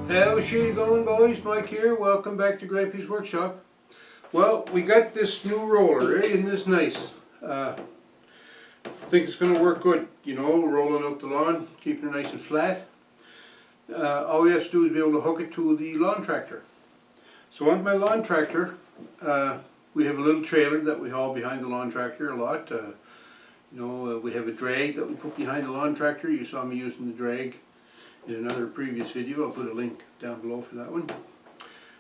How's she going, boys? Mike here. Welcome back to Grampie's workshop. Well, we got this new roller. Isn't this nice? I think it's going to work good. You know, rolling out the lawn, keeping it nice and flat. All we have to do is be able to hook it to the lawn tractor. So on my lawn tractor, we have a little trailer that we haul behind the lawn tractor a lot. We have a drag that we put behind the lawn tractor. You saw me using the drag in another previous video. I'll put a link down below for that one,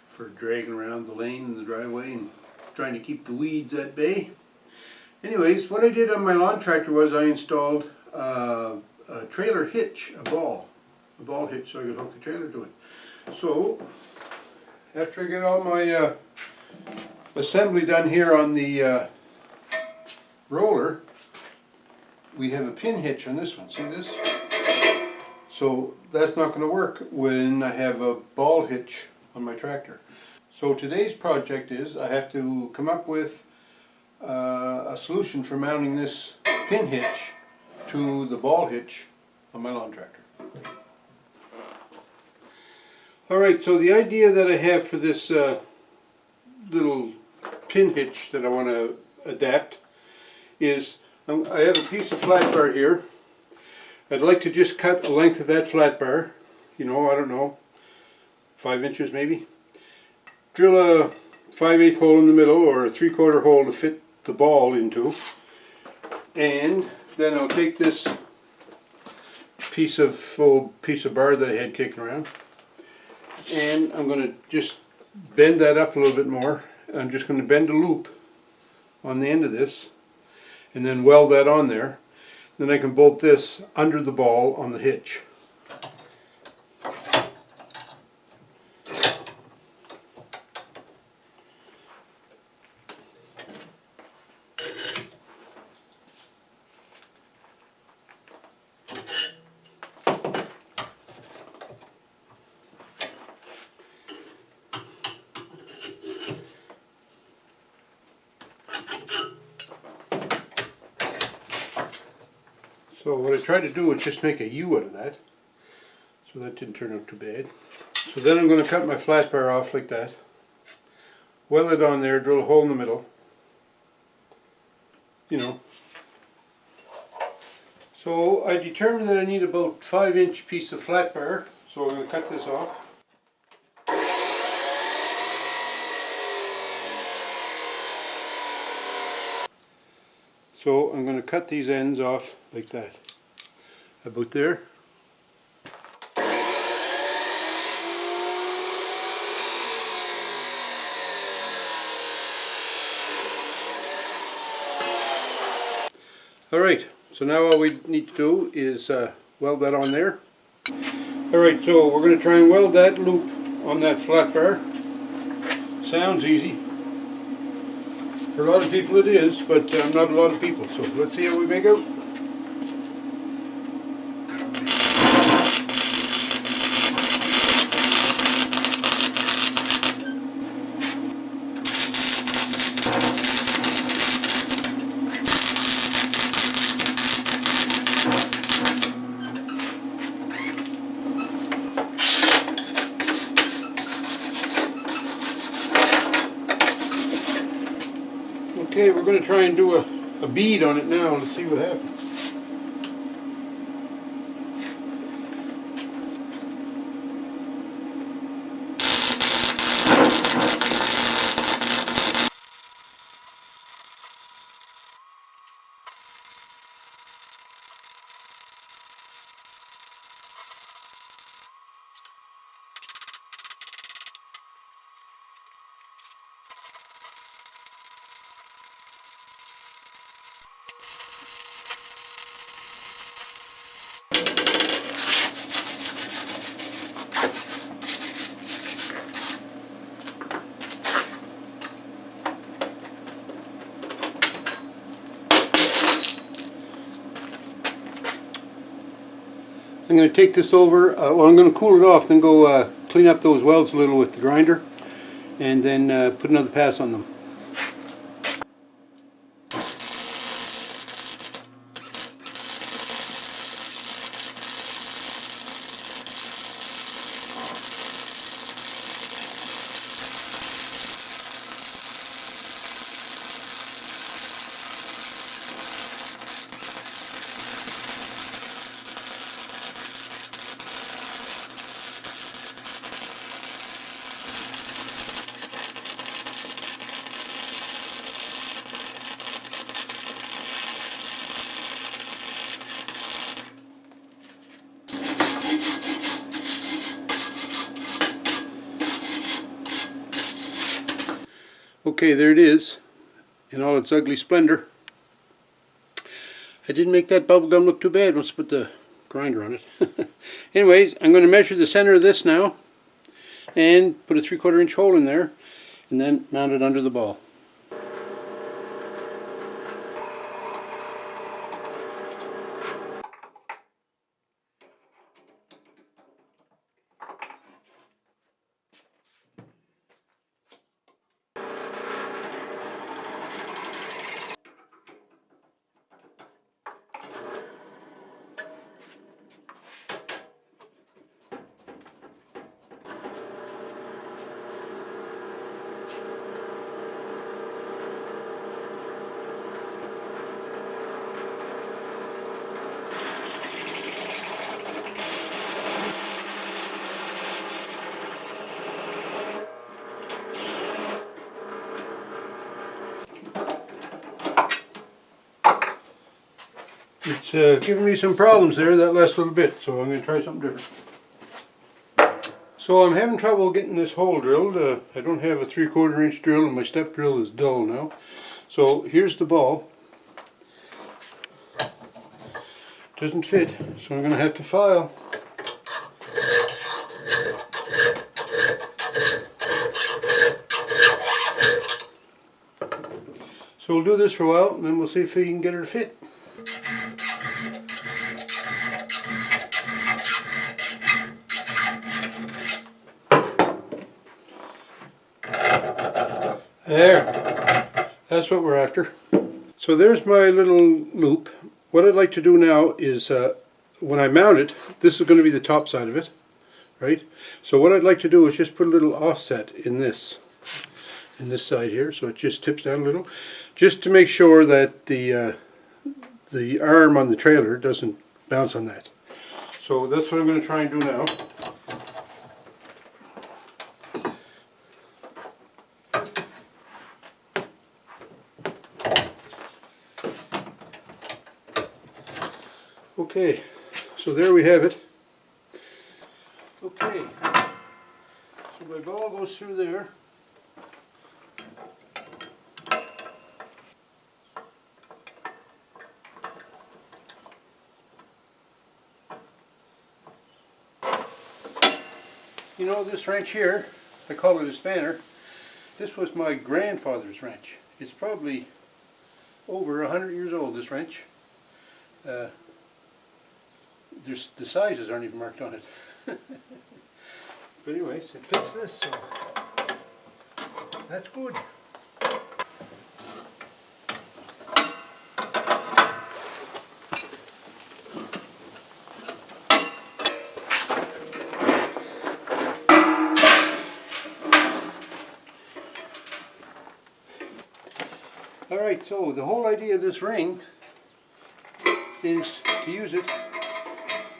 for dragging around the lane and the driveway and trying to keep the weeds at bay. Anyways, what I did on my lawn tractor was I installed a trailer hitch, a ball hitch, so I could hook the trailer to it. So after I get all my assembly done here on the roller, we have a pin hitch on this one. See this? So that's not going to work when I have a ball hitch on my tractor. So today's project is I have to come up with a solution for mounting this pin hitch to the ball hitch on my lawn tractor. Alright, so the idea that I have for this little pin hitch that I want to adapt is I have a piece of flat bar here. I'd like to just cut a length of that flat bar, I don't know, 5 inches maybe. Drill a 5/8 hole in the middle or a 3/4 hole to fit the ball into. And then I'll take this piece of bar that I had kicking around, and I'm going to just bend that up a little bit more. I'm just going to bend a loop on the end of this and then weld that on there. Then I can bolt this under the ball on the hitch. So what I tried to do was just make a U out of that. So that didn't turn out too bad. So then I'm going to cut my flat bar off like that. Weld it on there, drill a hole in the middle. So I determined that I need about 5-inch piece of flat bar. So I'm going to cut this off. So I'm going to cut these ends off like that, about there. Alright, so now all we need to do is weld that on there. Alright, so we're going to try and weld that loop on that flat bar. Sounds easy. For a lot of people it is, but not a lot of people. So let's see how we make out. Okay, we're going to try and do a bead on it now. Let's see what happens. I'm going to take this over, I'm going to cool it off, then go clean up those welds a little with the grinder, and then put another pass on them. Okay, there it is in all its ugly splendor. I didn't make that bubble gum look too bad once I put the grinder on it. Anyways, I'm going to measure the center of this now and put a 3/4 inch hole in there and then mount it under the ball. It's giving me some problems there that last little bit, so I'm going to try something different. So I'm having trouble getting this hole drilled. I don't have a 3/4 inch drill and my step drill is dull now. So here's the ball. Doesn't fit, so I'm going to have to file. So we'll do this for a while and then we'll see if we can get her to fit. There, that's what we're after. So there's my little loop. What I'd like to do now is when I mount it, this is going to be the top side of it, right? So what I'd like to do is just put a little offset in this side here, so it just tips down a little, just to make sure that the arm on the trailer doesn't bounce on that. So that's what I'm going to try and do now. Okay, so there we have it. Okay, so my ball goes through there. You know, this wrench here, I call it a spanner. This was my grandfather's wrench. It's probably over 100 years old, this wrench. The sizes aren't even marked on it. But anyways, it fits this, so that's good. Alright, so the whole idea of this ring is to use it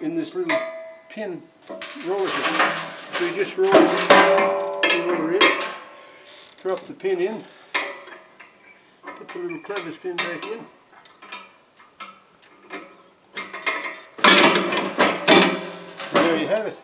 in this little pin roller here. So you just roll the roller in, drop the pin in, put the little clevis pin back in, and there you have it.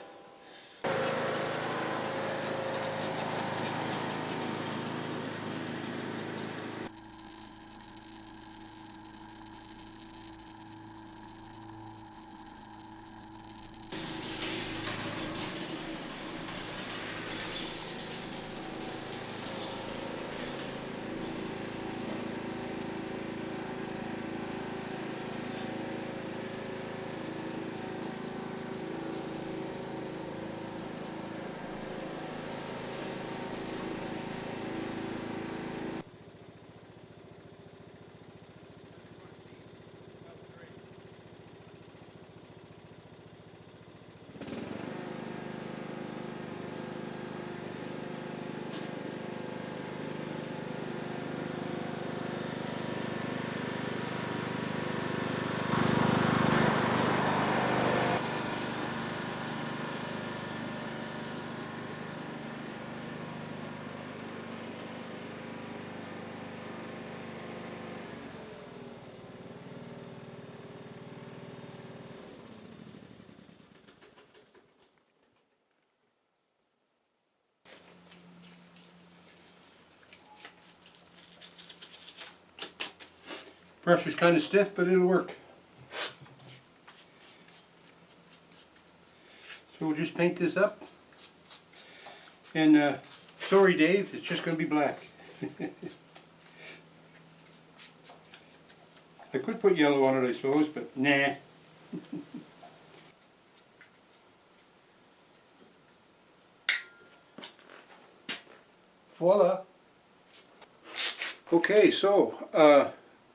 Brush is kind of stiff, but it'll work. So we'll just paint this up. And sorry Dave, it's just going to be black. I could put yellow on it, I suppose, but nah. Voila. Okay, so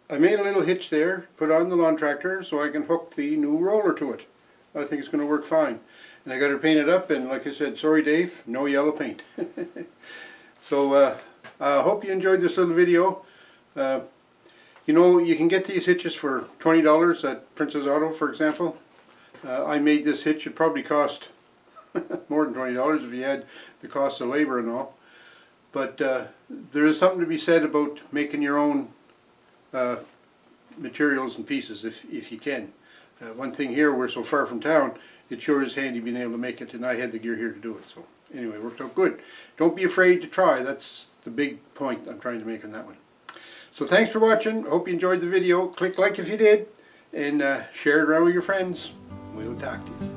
I made a little hitch there, put on the lawn tractor so I can hook the new roller to it. I think it's going to work fine. And I got her painted up, and like I said, sorry Dave, no yellow paint. So I hope you enjoyed this little video. You know, you can get these hitches for $20 at Princess Auto, for example. I made this hitch. It probably cost more than $20 if you had the cost of labor and all. But there is something to be said about making your own materials and pieces if you can. One thing here, we're so far from town, it sure is handy being able to make it, and I had the gear here to do it. So anyway, it worked out good. Don't be afraid to try. That's the big point I'm trying to make on that one. So thanks for watching. Hope you enjoyed the video. Click like if you did, and share it around with your friends. We'll talk to you.